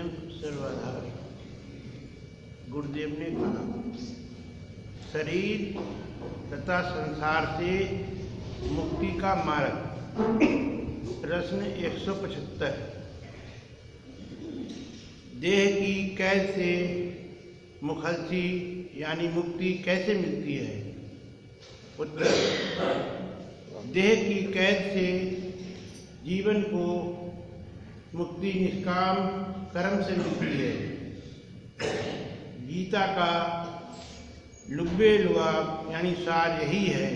स्वयं सर्वाधार। गुरुदेव ने कहा, शरीर तथा संसार से मुक्ति का मार्ग। प्रश्न 175। देह की कैद से मुखलसी यानी मुक्ति कैसे मिलती है? उत्तर, देह की कैद से जीवन को मुक्ति निष्काम कर्म से मिलती है। गीता का लुब्बे लुआब यानी सार यही है।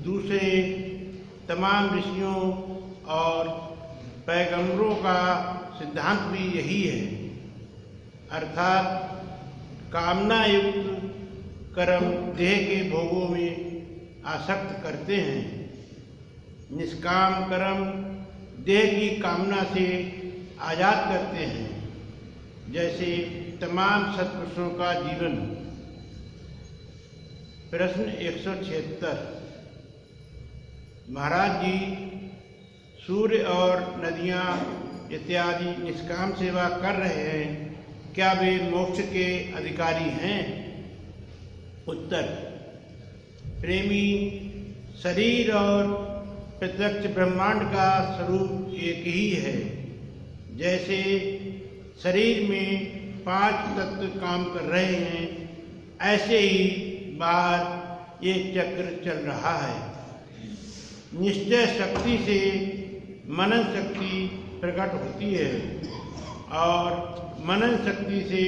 दूसरे तमाम ऋषियों और पैगंबरों का सिद्धांत भी यही है, अर्थात कामना युक्त कर्म देह के भोगों में आसक्त करते हैं। निष्काम कर्म देह की कामना से आज़ाद करते हैं, जैसे तमाम सत्पुरुषों का जीवन। प्रश्न 176। महाराज जी, सूर्य और नदियाँ इत्यादि निष्काम सेवा कर रहे हैं, क्या वे मोक्ष के अधिकारी हैं? उत्तर, प्रेमी, शरीर और प्रत्यक्ष ब्रह्मांड का स्वरूप एक ही है। जैसे शरीर में 5 तत्व काम कर रहे हैं, ऐसे ही बाहर ये चक्र चल रहा है। निश्चय शक्ति से मनन शक्ति प्रकट होती है और मनन शक्ति से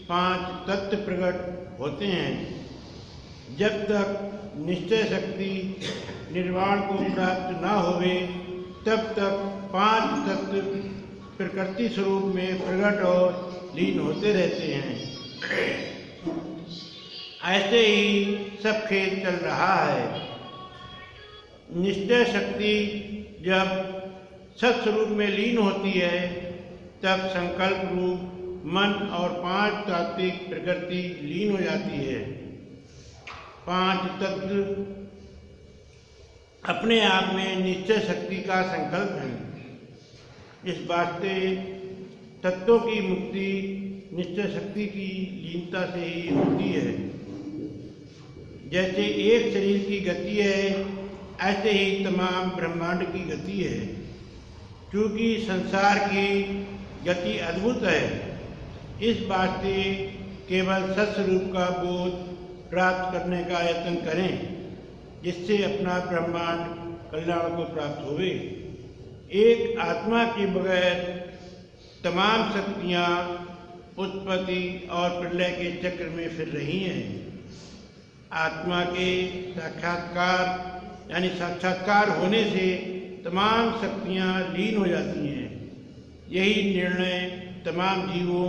5 तत्व प्रकट होते हैं। जब तक निश्चय शक्ति निर्वाण को प्राप्त न होवे, तब तक 5 तत्व प्रकृति स्वरूप में प्रकट और लीन होते रहते हैं। ऐसे ही सब खेल चल रहा है। निश्चय शक्ति जब सत्स्वरूप में लीन होती है, तब संकल्प रूप मन और 5 तात्विक प्रकृति लीन हो जाती है। 5 तत्व अपने आप में निश्चय शक्ति का संकल्प है। इस वास्ते तत्वों की मुक्ति निश्चय शक्ति की लीनता से ही होती है। जैसे एक शरीर की गति है, ऐसे ही तमाम ब्रह्मांड की गति है। क्योंकि संसार की गति अद्भुत है, इस वास्ते केवल सत्स्वरूप का बोध प्राप्त करने का यत्न करें, जिससे अपना ब्रह्मांड कल्याण को प्राप्त होवे। एक आत्मा के बगैर तमाम शक्तियाँ उत्पत्ति और प्रलय के चक्र में फिर रही हैं। आत्मा के साक्षात्कार होने से तमाम शक्तियाँ लीन हो जाती हैं। यही निर्णय तमाम जीवों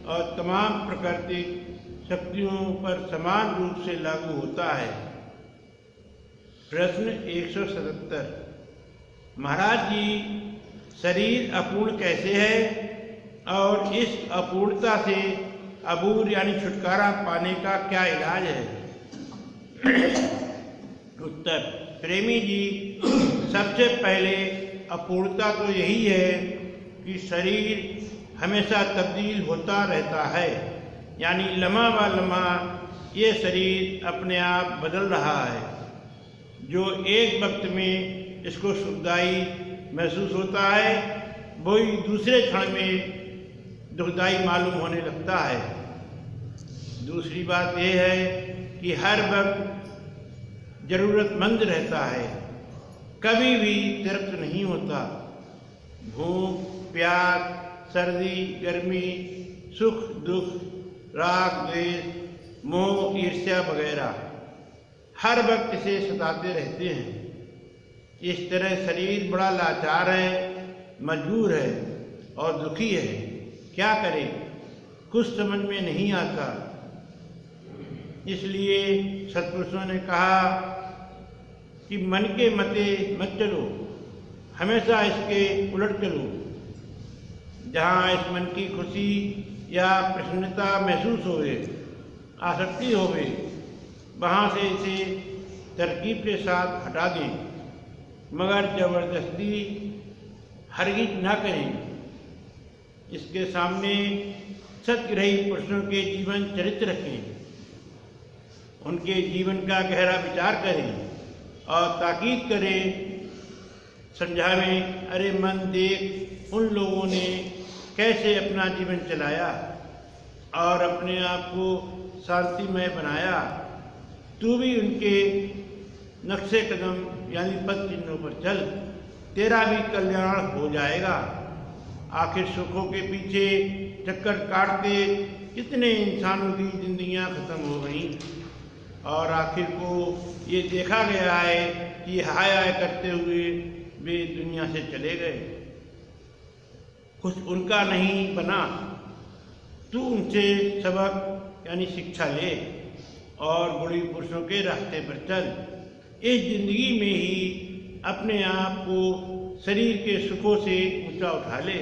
और तमाम प्राकृतिक शक्तियों पर समान रूप से लागू होता है। प्रश्न 177। महाराज जी, शरीर अपूर्ण कैसे है और इस अपूर्णता से अबूर यानी छुटकारा पाने का क्या इलाज है? उत्तर, प्रेमी जी, सबसे पहले अपूर्णता तो यही है कि शरीर हमेशा तब्दील होता रहता है, यानी लम्हा व लम्हा ये शरीर अपने आप बदल रहा है। जो एक वक्त में इसको सुखदायी महसूस होता है, वही दूसरे क्षण में दुखदायी मालूम होने लगता है। दूसरी बात यह है कि हर वक्त जरूरतमंद रहता है, कभी भी तृप्त नहीं होता। भूख, प्यास, सर्दी, गर्मी, सुख, दुख, राग, द्वेष, मोह, ईर्ष्या वगैरह हर वक्त इसे सताते रहते हैं। इस तरह शरीर बड़ा लाचार है, मजबूर है और दुखी है। क्या करे, कुछ समझ में नहीं आता। इसलिए सत्पुरुषों ने कहा कि मन के मते मत चलो, हमेशा इसके उलट चलो। जहाँ इस मन की खुशी या प्रसन्नता महसूस होवे, आसक्ति होवे, वहाँ से इसे तरकीब के साथ हटा दें, मगर जबरदस्ती हरगिज न करें। इसके सामने सतग्रही पुरुषों के जीवन चरित्र रखें, उनके जीवन का गहरा विचार करें और ताकीद करें, समझावें, अरे मन देख उन लोगों ने कैसे अपना जीवन चलाया और अपने आप को शांतिमय बनाया। तू भी उनके नक्शे कदम यानी पद चिन्हों पर चल, तेरा भी कल्याण हो जाएगा। आखिर सुखों के पीछे चक्कर काटते कितने इंसानों की जिंदगियां खत्म हो गईं और आखिर को ये देखा गया है कि हाय हाय करते हुए वे दुनिया से चले गए। कुछ उनका नहीं बना, तू उनसे सबक यानी शिक्षा ले और गुणी पुरुषों के रास्ते पर चल। इस जिंदगी में ही अपने आप को शरीर के सुखों से ऊंचा उठा ले।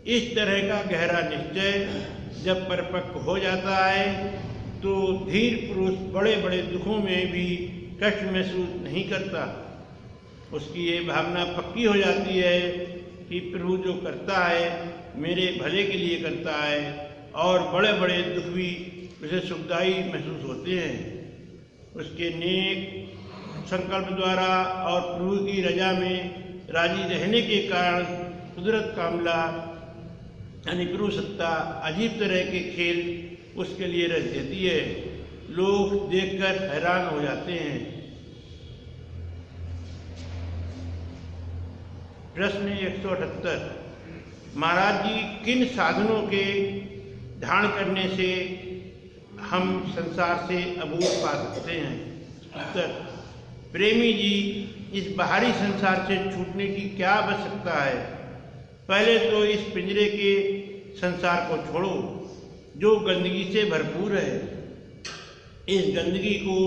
इस तरह का गहरा निश्चय जब परिपक्व हो जाता है तो धीर पुरुष बड़े बड़े दुखों में भी कष्ट महसूस नहीं करता। उसकी ये भावना पक्की हो जाती है कि प्रभु जो करता है मेरे भले के लिए करता है और बड़े बड़े दुख भी उसे सुखदायी महसूस होते हैं। उसके नेक संकल्प द्वारा और प्रभु की रजा में राजी रहने के कारण कुदरत कामला यानी प्रभु सत्ता अजीब तरह के खेल उसके लिए रच देती है। लोग देखकर हैरान हो जाते हैं। प्रश्न 178, महाराज जी, किन साधनों के ध्यान करने से हम संसार से अबूझ पा सकते हैं? उत्तर, प्रेमी जी, इस बाहरी संसार से छूटने की क्या आवश्यकता है? पहले तो इस पिंजरे के संसार को छोड़ो जो गंदगी से भरपूर है। इस गंदगी को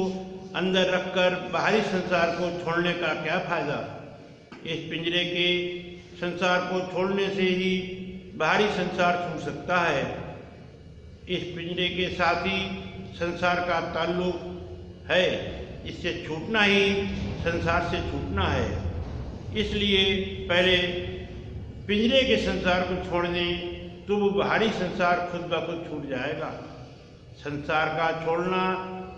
अंदर रखकर बाहरी संसार को छोड़ने का क्या फायदा? इस पिंजरे के संसार को छोड़ने से ही बाहरी संसार छूट सकता है। इस पिंजरे के साथ ही संसार का ताल्लुक है, इससे छूटना ही संसार से छूटना है। इसलिए पहले पिंजरे के संसार को छोड़ दें तो वो बाहरी संसार खुद ब खुद छूट जाएगा। संसार का छोड़ना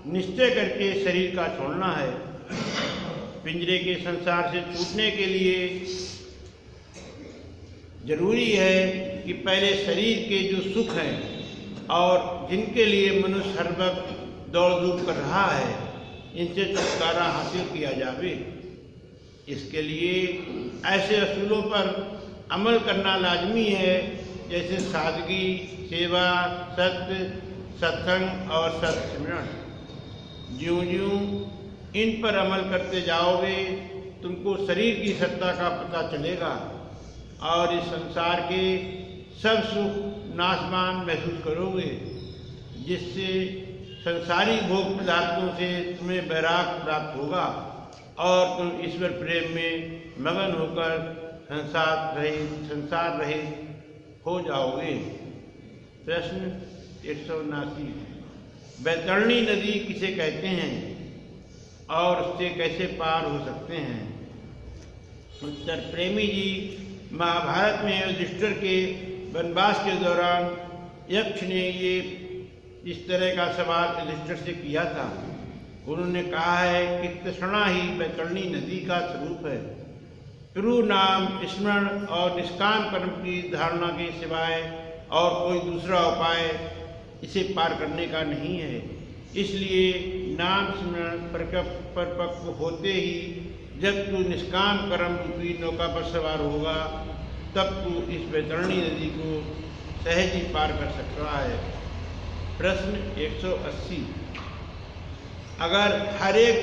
निश्चय करके शरीर का छोड़ना है। पिंजरे के संसार से छूटने के लिए जरूरी है कि पहले शरीर के जो सुख हैं और जिनके लिए मनुष्य हर वक्त दौड़ धूप कर रहा है, इनसे छुटकारा हासिल किया जावे। इसके लिए ऐसे असूलों पर अमल करना लाजमी है जैसे सादगी, सेवा, सत्य, सत्संग और सत्सिमरण। ज्यों ज्यों इन पर अमल करते जाओगे तुमको शरीर की सत्ता का पता चलेगा और इस संसार के सब सुख नाशवान महसूस करोगे, जिससे संसारी भोग पदार्थों से तुम्हें वैराग प्राप्त होगा और तुम ईश्वर प्रेम में मगन होकर संसार रहित हो जाओगे। प्रश्न 179, बैतरणी नदी किसे कहते हैं और उससे कैसे पार हो सकते हैं? उत्तर, प्रेमी जी, महाभारत में युधिष्ठिर के वनवास के दौरान यक्ष ने ये इस तरह का सवाल युधिष्ठिर से किया था। उन्होंने कहा है कि तृष्णा ही बैतरणी नदी का स्वरूप है। प्रभु नाम स्मरण और निष्काम कर्म की धारणा के सिवाय और कोई दूसरा उपाय इसे पार करने का नहीं है। इसलिए नाम स्मरण परिपक्व होते ही जब तू निष्काम कर्म रूपी नौका पर सवार होगा तब तू इस बैतरणी नदी को सहज ही पार कर सकता है। प्रश्न 180, अगर हर एक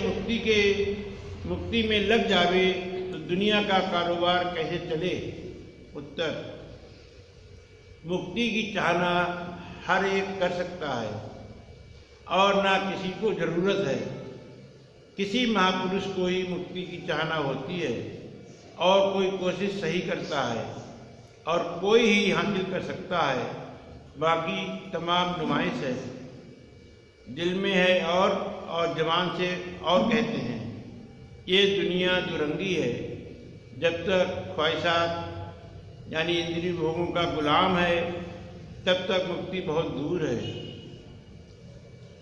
मुक्ति में लग जावे तो दुनिया का कारोबार कैसे चले? उत्तर, मुक्ति की चाहना हर एक कर सकता है और ना किसी को जरूरत है। किसी महापुरुष को ही मुक्ति की चाहना होती है और कोई कोशिश सही करता है और कोई ही हासिल कर सकता है, बाकी तमाम नुमाइश है। दिल में है और जबान से और कहते हैं। ये दुनिया दुरंगी है। जब तक ख्वाहिशात यानी इंद्रिय भोगों का गुलाम है, तब तक मुक्ति बहुत दूर है।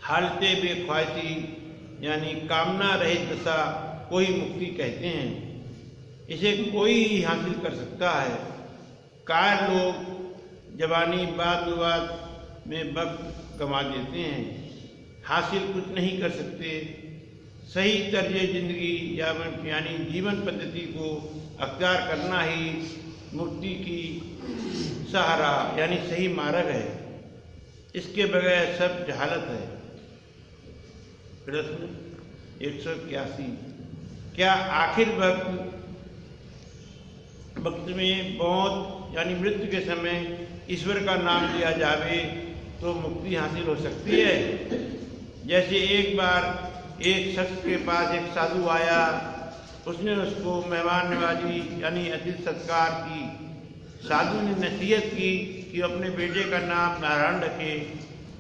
हालते बेख्वाहिशी यानी कामना रहित दशा को ही मुक्ति कहते हैं। इसे कोई ही हासिल कर सकता है। कायर लोग जवानी वाद विवाद में वक्त गंवा देते हैं, हासिल कुछ नहीं कर सकते। सही तर्ज जिंदगी यानी जीवन पद्धति को अख्तियार करना ही मुक्ति की सहारा यानी सही मार्ग है। इसके बगैर सब जहालत है। प्रश्न 181, क्या आखिर वक्त में मौत यानी मृत्यु के समय ईश्वर का नाम लिया जावे तो मुक्ति हासिल हो सकती है? जैसे एक बार एक शख्स के पास एक साधु आया, उसने उसको मेहमान नवाजी यानी अतिथि सत्कार की। साधु ने नसीहत की कि अपने बेटे का नाम नारायण रखे।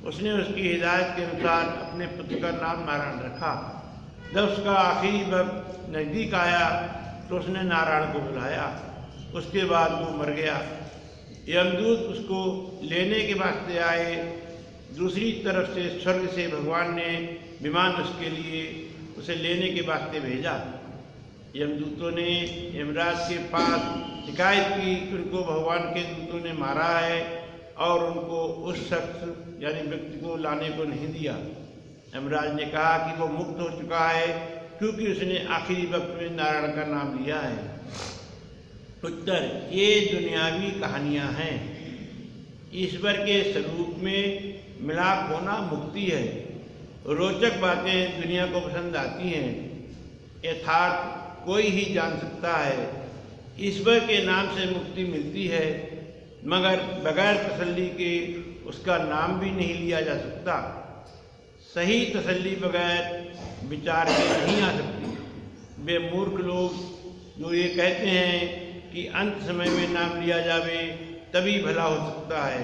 उसने उसकी हिदायत के अनुसार अपने पुत्र का नाम नारायण रखा। जब उसका आखिरी वक्त नज़दीक आया तो उसने नारायण को बुलाया। उसके बाद वो मर गया। यमदूत उसको लेने के वास्ते आए। दूसरी तरफ से स्वर्ग से भगवान ने विमान उसके लिए उसे लेने के वास्ते भेजा। यमदूतों ने यमराज के पास शिकायत की कि उनको भगवान के दूतों ने मारा है और उनको उस शख्स यानी व्यक्ति को लाने को नहीं दिया। यमराज ने कहा कि वो मुक्त हो चुका है क्योंकि उसने आखिरी वक्त में नारायण का नाम लिया है। उत्तर, ये दुनियावी कहानियाँ हैं। ईश्वर के स्वरूप में मिलाप होना मुक्ति है। रोचक बातें दुनिया को पसंद आती हैं, यथार्थ कोई ही जान सकता है। ईश्वर के नाम से मुक्ति मिलती है, मगर बगैर तसल्ली के उसका नाम भी नहीं लिया जा सकता। सही तसल्ली बगैर विचार के नहीं आ सकती। वे मूर्ख लोग जो ये कहते हैं कि अंत समय में नाम लिया जावे तभी भला हो सकता है,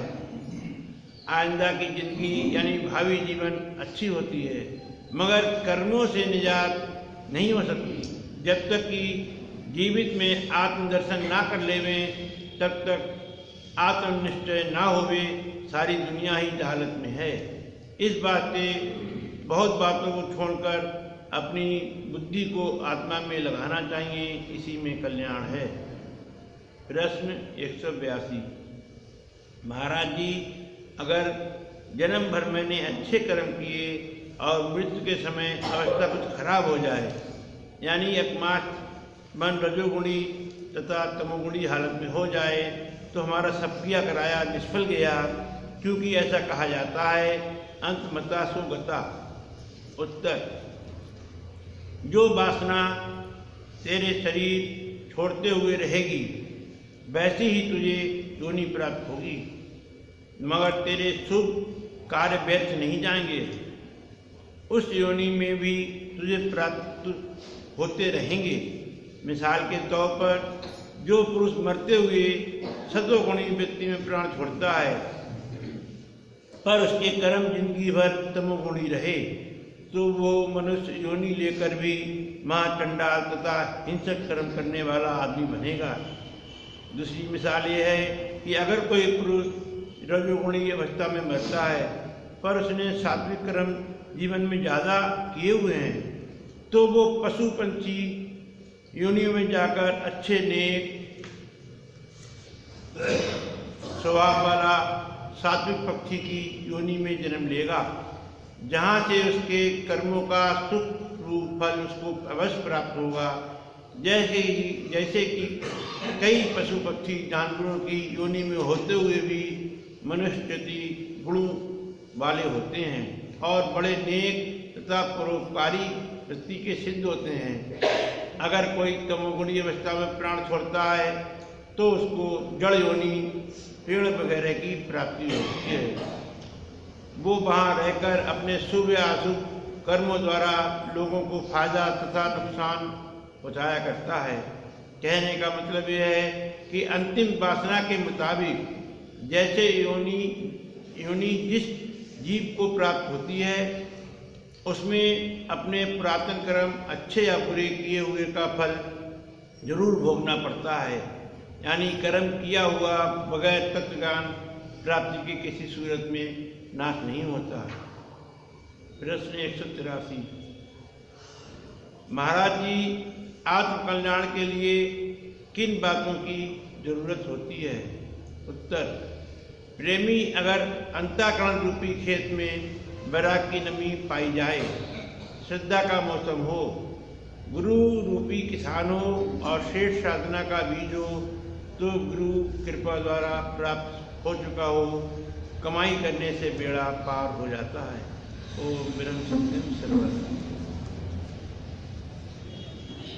आइंदा की जिंदगी यानी भावी जीवन अच्छी होती है, मगर कर्मों से निजात नहीं हो सकती। जब तक कि जीवित में आत्मदर्शन ना कर लेवें, तब तक आत्मनिश्चय ना होवे, सारी दुनिया ही जहालत में है। इस बात से बहुत बातों को छोड़कर अपनी बुद्धि को आत्मा में लगाना चाहिए, इसी में कल्याण है। प्रश्न 182, महाराज जी, अगर जन्म भर मैंने अच्छे कर्म किए और मृत्यु के समय अवस्था कुछ खराब हो जाए, यानी एकमात्र मन रजोगुणी तथा तमोगुणी हालत में हो जाए, तो हमारा सब किया कराया निष्फल गया, क्योंकि ऐसा कहा जाता है अंत मता सो गता। उत्तर, जो वासना तेरे शरीर छोड़ते हुए रहेगी वैसी ही तुझे योनि प्राप्त होगी, मगर तेरे शुभ कार्य व्यर्थ नहीं जाएंगे। उस योनि में भी तुझे प्राप्त होते रहेंगे। मिसाल के तौर पर जो पुरुष मरते हुए सतोगुणी व्यक्ति में प्राण छोड़ता है, पर उसके कर्म जिंदगी भर तमोगुणी रहे, तो वो मनुष्य योनि लेकर भी महाचंडाल तथा हिंसक कर्म करने वाला आदमी बनेगा। दूसरी मिसाल ये है कि अगर कोई पुरुष रजोगुणी अवस्था में मरता है, पर उसने सात्विक कर्म जीवन में ज़्यादा किए हुए हैं, तो वो पशु पंछी योनियों में जाकर अच्छे नेक स्वभाव वाला सात्विक पक्षी की योनि में जन्म लेगा, जहाँ से उसके कर्मों का सुख रूप फल उसको अवश्य प्राप्त होगा। जैसे कि कई पशु पक्षी जानवरों की योनि में होते हुए भी मनुष्य गुणों वाले होते हैं और बड़े नेक तथा परोपकारी वृत्ति के सिद्ध होते हैं। अगर कोई तमोगुणी अवस्था में प्राण छोड़ता है तो उसको जड़ योनि पेड़ वगैरह की प्राप्ति होती है। वो वहाँ रहकर अपने शुभ या अशुभ कर्मों द्वारा लोगों को फायदा तथा नुकसान पहुँचाया करता है। कहने का मतलब यह है कि अंतिम वासना के मुताबिक जैसे योनि जिस जीव को प्राप्त होती है, उसमें अपने पुरातन कर्म अच्छे या बुरे किए हुए का फल जरूर भोगना पड़ता है। यानी कर्म किया हुआ बगैर तत्वज्ञान प्राप्ति की किसी सूरत में नाश नहीं होता। प्रश्न 183। महाराज जी, आत्मकल्याण के लिए किन बातों की जरूरत होती है? उत्तर, प्रेमी अगर अंतःकरण रूपी खेत में वैराग की नमी पाई जाए, श्रद्धा का मौसम हो, गुरु रूपी किसान हो और श्रेष्ठ साधना का बीज हो, तो गुरु कृपा द्वारा प्राप्त हो चुका हो, कमाई करने से बेड़ा पार हो जाता है। ओम ब्रह्म सत्यम सर्वम।